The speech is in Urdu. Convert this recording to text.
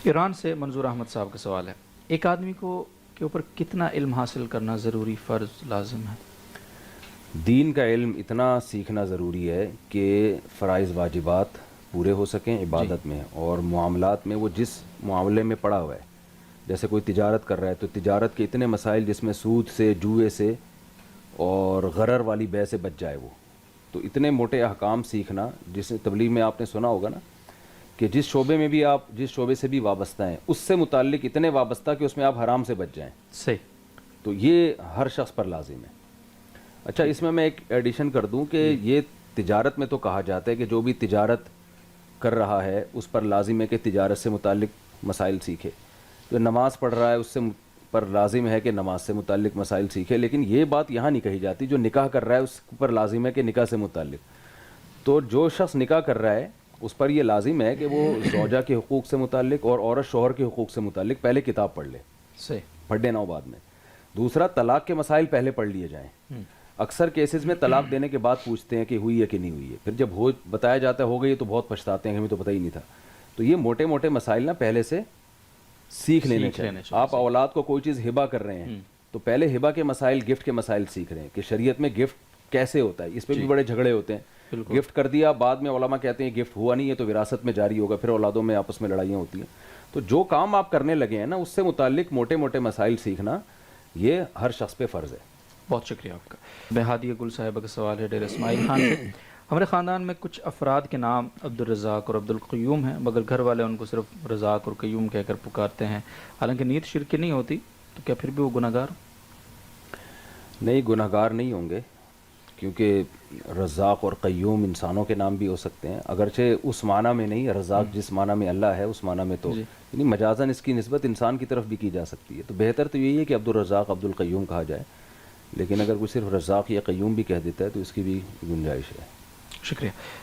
ایران سے منظور احمد صاحب کا سوال ہے، ایک آدمی کو کے اوپر کتنا علم حاصل کرنا ضروری، فرض، لازم ہے؟ دین کا علم اتنا سیکھنا ضروری ہے کہ فرائض واجبات پورے ہو سکیں عبادت میں، اور معاملات میں وہ جس معاملے میں پڑا ہوا ہے، جیسے کوئی تجارت کر رہا ہے تو تجارت کے اتنے مسائل جس میں سود سے، جوئے سے اور غرر والی بے سے بچ جائے وہ، تو اتنے موٹے احکام سیکھنا، جس تبلیغ میں آپ نے سنا ہوگا نا کہ جس شعبے میں بھی آپ جس شعبے سے بھی وابستہ ہیں اس سے متعلق اتنے وابستہ کہ اس میں آپ حرام سے بچ جائیں، صحیح. تو یہ ہر شخص پر لازم ہے. اچھا، اس میں ایک ایڈیشن کر دوں کہ یہ تجارت میں تو کہا جاتا ہے کہ جو بھی تجارت کر رہا ہے اس پر لازم ہے کہ تجارت سے متعلق مسائل سیکھے، جو نماز پڑھ رہا ہے اس سے پر لازم ہے کہ نماز سے متعلق مسائل سیکھے، لیکن یہ بات یہاں نہیں کہی جاتی جو نکاح کر رہا ہے اس پر لازم ہے کہ نکاح سے متعلق. تو جو شخص نکاح کر رہا ہے اس پر یہ لازم ہے کہ وہ زوجہ کے حقوق سے متعلق اور عورت شوہر کے حقوق سے متعلق پہلے کتاب پڑھ لے، صحیح. پڑھے نہ ہو بعد میں. دوسرا، طلاق کے مسائل پہلے پڑھ لیے جائیں. اکثر کیسز میں طلاق دینے کے بعد پوچھتے ہیں کہ ہوئی ہے کہ نہیں ہوئی ہے، پھر جب بتایا جاتا ہے ہو گئی تو بہت پچھتاتے ہیں کہ ہمیں تو پتہ ہی نہیں تھا. تو یہ موٹے موٹے مسائل نا پہلے سے سیکھ لینے چاہیے. آپ اولاد کو کوئی چیز ہبہ کر رہے ہیں تو پہلے ہبہ کے مسائل، گفٹ کے مسائل سیکھ رہے ہیں کہ شریعت میں گفٹ کیسے ہوتا ہے. اس پہ بھی بڑے جھگڑے ہوتے ہیں. گفٹ کر دیا، بعد میں علماء کہتے ہیں گفٹ ہوا نہیں ہے تو وراثت میں جاری ہوگا، پھر اولادوں میں آپس میں لڑائیاں ہوتی ہیں. تو جو کام آپ کرنے لگے ہیں نا اس سے متعلق موٹے موٹے مسائل سیکھنا یہ ہر شخص پہ فرض ہے. بہت شکریہ آپ کا. بہادیہ گل صاحبہ کا سوال ہے ڈیرہ اسماعیل خان سے. ہمارے خاندان میں کچھ افراد کے نام عبدالرزاق اور عبدالقیوم ہیں، مگر گھر والے ان کو صرف رزاق اور قیوم کہہ کر پکارتے ہیں، حالانکہ نیت شرک کی نہیں ہوتی، تو کیا پھر بھی وہ گناہ گار؟ نہیں، گناہ گار نہیں ہوں گے، کیونکہ رزاق اور قیوم انسانوں کے نام بھی ہو سکتے ہیں، اگرچہ اس معنی میں نہیں. رزاق جس معنی میں اللہ ہے اس معنی میں تو یعنی مجازاً اس کی نسبت انسان کی طرف بھی کی جا سکتی ہے. تو بہتر تو یہی ہے کہ عبدالرزاق عبدالقیوم کہا جائے، لیکن اگر کوئی صرف رزاق یا قیوم بھی کہہ دیتا ہے تو اس کی بھی گنجائش ہے. شکریہ.